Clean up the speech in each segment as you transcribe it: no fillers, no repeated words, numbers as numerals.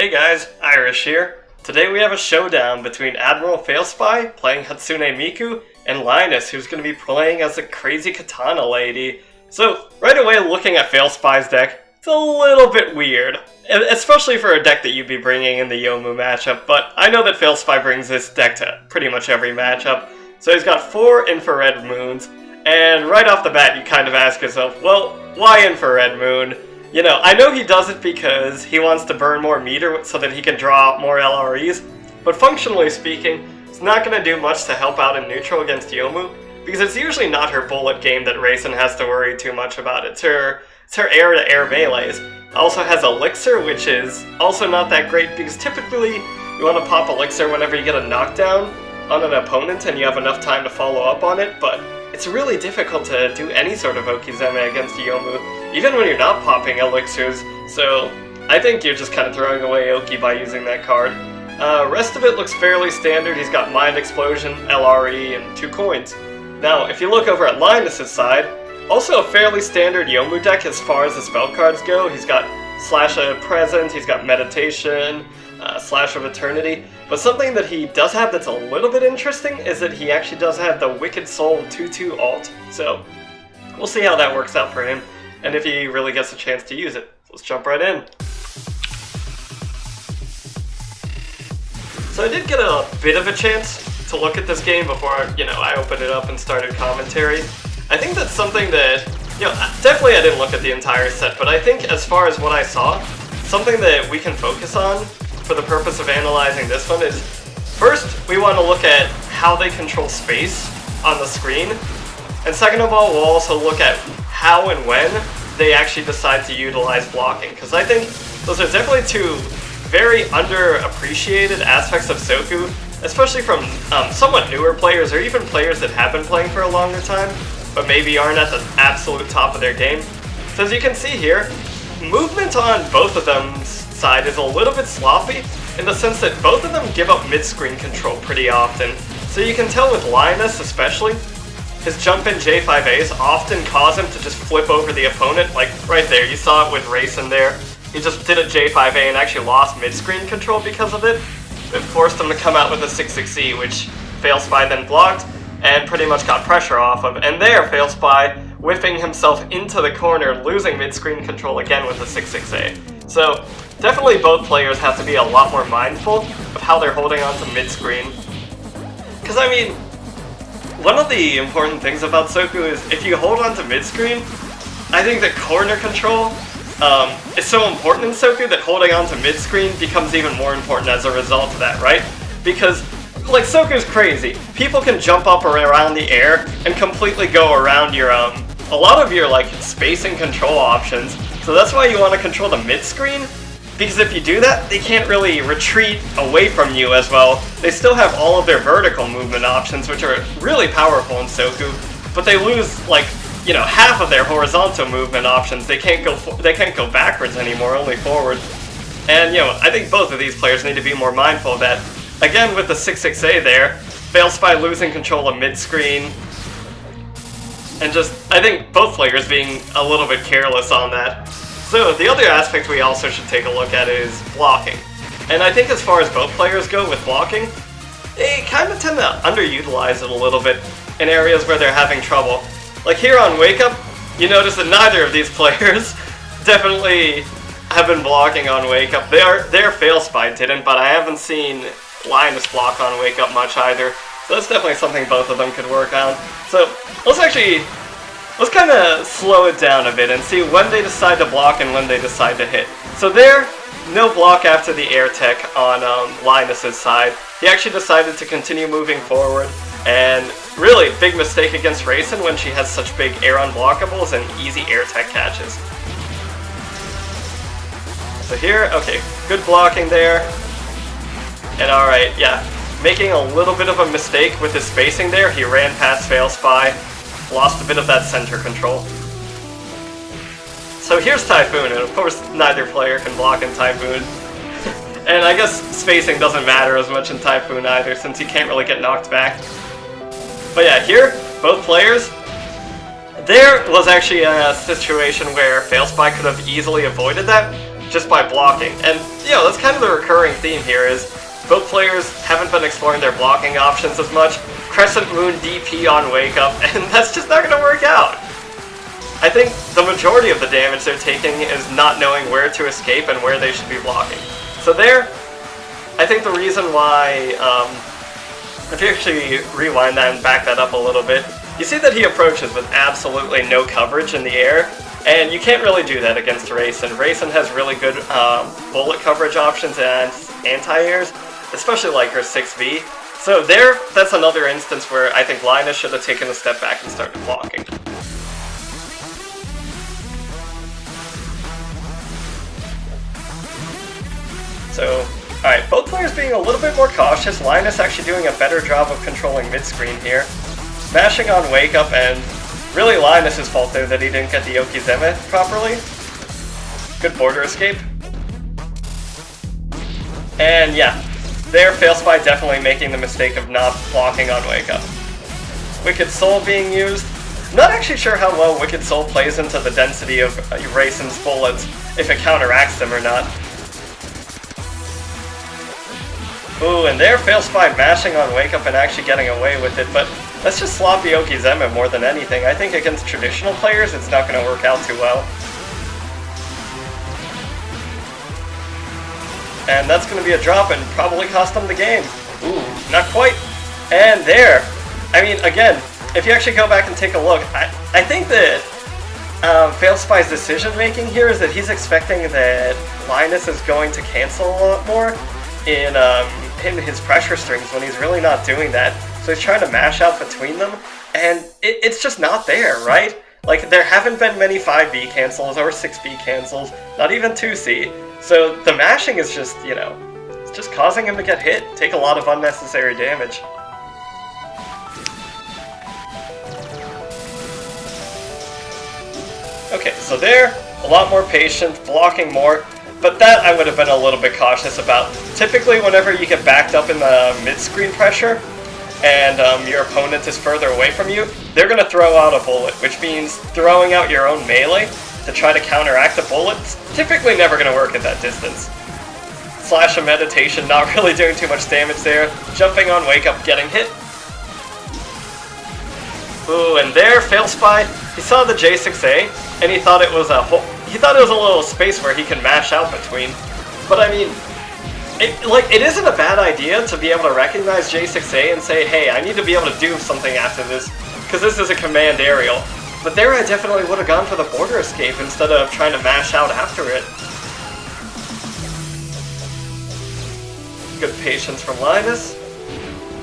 Hey guys, Irish here. Today we have a showdown between Admiral Failspy, playing Hatsune Miku, and Linus, who's going to be playing as a crazy katana lady. So, right away looking at Failspy's deck, it's a little bit weird. Especially for a deck that you'd be bringing in the Youmu matchup, but I know that Failspy brings this deck to pretty much every matchup. So he's got 4 infrared moons, and right off the bat you kind of ask yourself, well, why infrared moon? You know, I know he does it because he wants to burn more meter so that he can draw more LREs, but functionally speaking, it's not going to do much to help out in neutral against Youmu, because it's usually not her bullet game that Reisen has to worry too much about. It's her air-to-air melees. Also has Elixir, which is also not that great, because typically you want to pop Elixir whenever you get a knockdown on an opponent and you have enough time to follow up on it, but it's really difficult to do any sort of Okizeme against Youmu, even when you're not popping Elixirs, so I think you're just kind of throwing away Oki by using that card. Rest of it looks fairly standard. He's got Mind Explosion, LRE, and 2 coins. Now, if you look over at Linus' side, also a fairly standard Youmu deck as far as the spell cards go. He's got Slash of Present, he's got Meditation, Slash of Eternity, but something that he does have that's a little bit interesting is that he actually does have the Wicked Soul 2/2 alt, so we'll see how that works out for him, and if he really gets a chance to use it. Let's jump right in. So I did get a bit of a chance to look at this game before, I opened it up and started commentary. I think that's something that, definitely I didn't look at the entire set, but I think as far as what I saw, something that we can focus on for the purpose of analyzing this one is, first, we want to look at how they control space on the screen, and second of all, we'll also look at how and when they actually decide to utilize blocking, because I think those are definitely 2 very underappreciated aspects of Soku, especially from somewhat newer players, or even players that have been playing for a longer time, but maybe aren't at the absolute top of their game. So as you can see here, movement on both of them's side is a little bit sloppy, in the sense that both of them give up mid-screen control pretty often. So you can tell with Linus especially, his jump-in J5As often cause him to just flip over the opponent, like right there, you saw it with Reisen there. He just did a J5A and actually lost mid-screen control because of it. It forced him to come out with a 6-6E, which Failspy then blocked, and pretty much got pressure off of. And there, Failspy whipping himself into the corner, losing mid-screen control again with a 6-6A. So, definitely both players have to be a lot more mindful of how they're holding on to mid-screen. Because, I mean, one of the important things about Soku is if you hold on to mid-screen, I think that corner control is so important in Soku that holding on to mid-screen becomes even more important as a result of that, right? Because, like, Soku's crazy. People can jump up or around the air and completely go around your, a lot of your, like, spacing control options. So that's why you want to control the mid-screen, because if you do that, they can't really retreat away from you as well. They still have all of their vertical movement options, which are really powerful in Soku, but they lose, like, half of their horizontal movement options. They can't go backwards anymore, only forward. And, I think both of these players need to be more mindful of that. Again, with the 6-6A there, Failspy losing control of mid-screen, and just, I think both players being a little bit careless on that. So, the other aspect we also should take a look at is blocking. And I think as far as both players go with blocking, they kind of tend to underutilize it a little bit in areas where they're having trouble. Like here on Wake Up, you notice that neither of these players definitely have been blocking on Wake Up. Their Failspy didn't, but I haven't seen Linus block on Wake Up much either. So that's definitely something both of them could work on. So let's kind of slow it down a bit and see when they decide to block and when they decide to hit. So there, no block after the air tech on Linus' side. He actually decided to continue moving forward, and really big mistake against Reisen when she has such big air unblockables and easy air tech catches. So here, okay, good blocking there. And alright, yeah, making a little bit of a mistake with his spacing there. He ran past Failspy, lost a bit of that center control. So here's Typhoon, and of course neither player can block in Typhoon. And I guess spacing doesn't matter as much in Typhoon either, since he can't really get knocked back. But yeah, here, both players, there was actually a situation where Failspy could have easily avoided that, just by blocking. And, that's kind of the recurring theme here is both players haven't been exploring their blocking options as much. Crescent Moon DP on Wake Up, and that's just not going to work out. I think the majority of the damage they're taking is not knowing where to escape and where they should be blocking. So there, I think the reason why, if you actually rewind that and back that up a little bit, you see that he approaches with absolutely no coverage in the air, and you can't really do that against Reisen. Reisen has really good bullet coverage options and anti-airs, especially like her 6V. So there, that's another instance where I think Linus should have taken a step back and started blocking. So, alright, both players being a little bit more cautious. Linus actually doing a better job of controlling mid-screen here. Smashing on Wake Up, and really Linus' fault there that he didn't get the Okizeme properly. Good border escape. And yeah, there Failspy definitely making the mistake of not blocking on Wake Up. Wicked Soul being used. Not actually sure how well Wicked Soul plays into the density of Reisen's bullets, if it counteracts them or not. Ooh, and there Failspy mashing on Wake Up and actually getting away with it, but that's just sloppy Okizeme more than anything. I think against traditional players, it's not going to work out too well. And that's going to be a drop and probably cost them the game. Ooh, not quite. And there. I mean, again, if you actually go back and take a look, I think that Failspy's decision-making here is that he's expecting that Linus is going to cancel a lot more in his pressure strings when he's really not doing that. So he's trying to mash out between them, and it's just not there, right? Like, there haven't been many 5B cancels or 6B cancels, not even 2C. So the mashing is just, it's just causing him to get hit, take a lot of unnecessary damage. Okay, so there, a lot more patient, blocking more. But that I would have been a little bit cautious about. Typically, whenever you get backed up in the mid-screen pressure, and your opponent is further away from you, they're going to throw out a bullet, which means throwing out your own melee to try to counteract the bullet's typically never going to work at that distance. Slash of Meditation, not really doing too much damage there. Jumping on Wake Up, getting hit. Ooh, and there, Failspy, he saw the J6A, and he thought it was a little space where he can mash out between. But I mean, it isn't a bad idea to be able to recognize J6A and say, hey, I need to be able to do something after this, because this is a command aerial. But there I definitely would have gone for the border escape instead of trying to mash out after it. Good patience from Linus.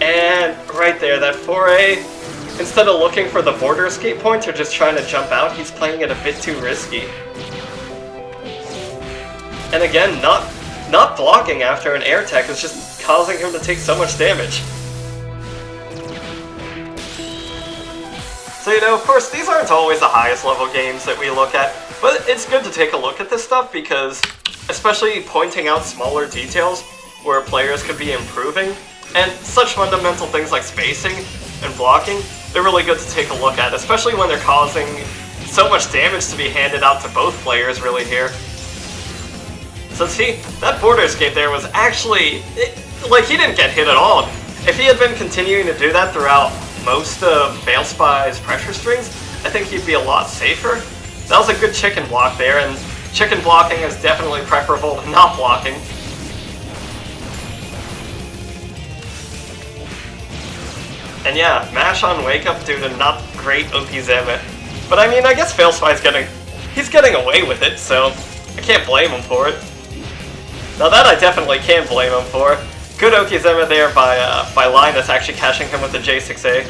And right there, that 4A, instead of looking for the border escape point or just trying to jump out, he's playing it a bit too risky. And again, not blocking after an air tech is just causing him to take so much damage. So, of course, these aren't always the highest level games that we look at, but it's good to take a look at this stuff because, especially pointing out smaller details where players could be improving, and such fundamental things like spacing and blocking, they're really good to take a look at, especially when they're causing so much damage to be handed out to both players really here. So see, that border escape there was actually, he didn't get hit at all. If he had been continuing to do that throughout most of Failspy's pressure strings, I think he'd be a lot safer. That was a good chicken block there, and chicken blocking is definitely preferable to not blocking. And yeah, mash on Wake Up due to not great Okizeme. But I mean, I guess Failspy's getting away with it, so I can't blame him for it. Now that I definitely can blame him for. Good Okizeme there by Linus actually catching him with the J6A.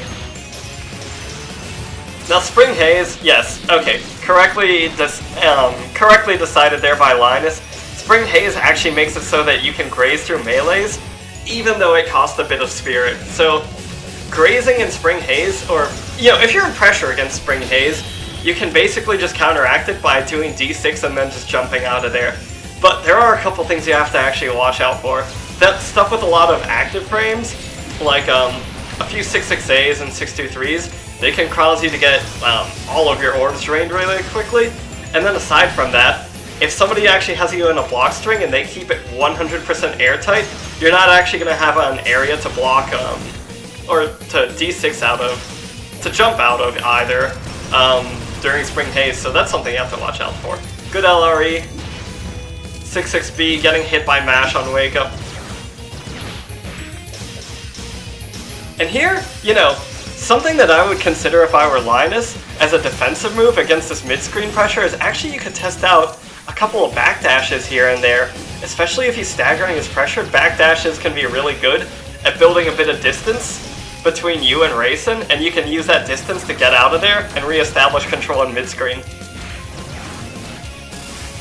Now Spring Haze, yes, okay, correctly decided there by Linus. Spring Haze actually makes it so that you can graze through melees, even though it costs a bit of spirit. So grazing in Spring Haze, or if you're in pressure against Spring Haze, you can basically just counteract it by doing D6 and then just jumping out of there. But there are a couple things you have to actually watch out for. That stuff with a lot of active frames, like a few 6.6As and 6.2.3s, they can cause you to get all of your orbs drained really quickly. And then aside from that, if somebody actually has you in a block string and they keep it 100% airtight, you're not actually going to have an area to block, or to D6 out of, to jump out of either, during Spring Haze, so that's something you have to watch out for. Good LRE, 6-6B, getting hit by MASH on Wake Up. And here, you know, something that I would consider if I were Linus as a defensive move against this mid-screen pressure is actually you could test out a couple of backdashes here and there, especially if he's staggering his pressure. Backdashes can be really good at building a bit of distance between you and Reisen, and you can use that distance to get out of there and re-establish control in mid-screen.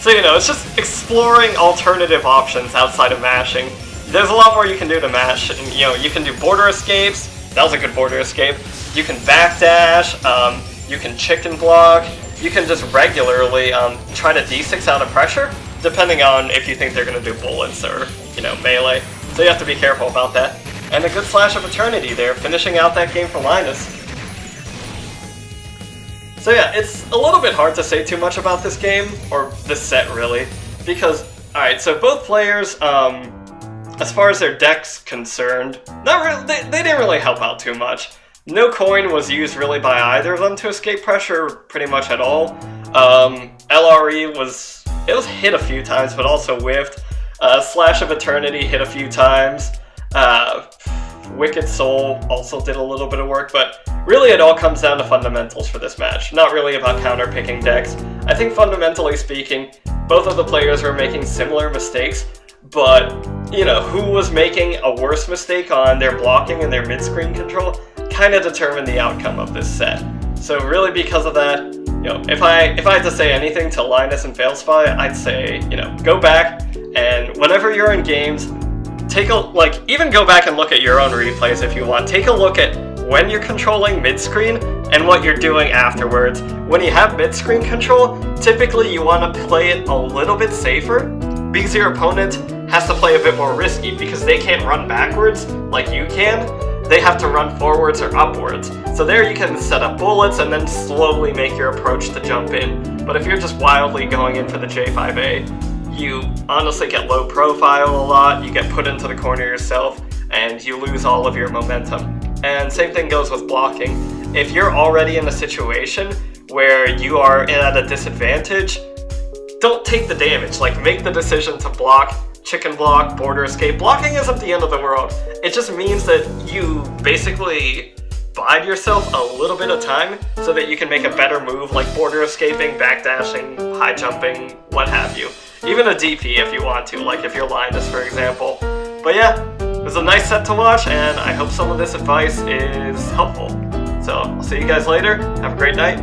So, you know, it's just exploring alternative options outside of mashing. There's a lot more you can do to mash. And, you know, you can do border escapes. That was a good border escape. You can backdash. You can chicken block. You can just regularly try to D6 out of pressure, depending on if you think they're going to do bullets or, you know, melee. So you have to be careful about that. And a good Slash of Eternity there, finishing out that game for Linus. So yeah, it's a little bit hard to say too much about this game, or this set really, because, alright, so both players, as far as their deck's concerned, not really, they didn't really help out too much. No coin was used really by either of them to escape pressure pretty much at all. LRE was hit a few times, but also whiffed. Slash of Eternity hit a few times. Wicked Soul also did a little bit of work, but really it all comes down to fundamentals for this match, not really about counter-picking decks. I think fundamentally speaking, both of the players were making similar mistakes, but, you know, who was making a worse mistake on their blocking and their mid-screen control kind of determined the outcome of this set. So really because of that, you know, if I had to say anything to Linus and Failspy, I'd say, you know, go back and whenever you're in games, even go back and look at your own replays if you want. Take a look at when you're controlling mid-screen and what you're doing afterwards. When you have mid-screen control, typically you want to play it a little bit safer because your opponent has to play a bit more risky because they can't run backwards like you can. They have to run forwards or upwards. So there you can set up bullets and then slowly make your approach to jump in. But if you're just wildly going in for the J5A, you honestly get low profile a lot, you get put into the corner yourself, and you lose all of your momentum. And same thing goes with blocking. If you're already in a situation where you are at a disadvantage, don't take the damage. Like, make the decision to block, chicken block, border escape. Blocking isn't the end of the world. It just means that you basically bide yourself a little bit of time so that you can make a better move, like border escaping, backdashing, high jumping, what have you. Even a DP if you want to, like if you're Linus, for example. But yeah, it was a nice set to watch, and I hope some of this advice is helpful. So, I'll see you guys later. Have a great night.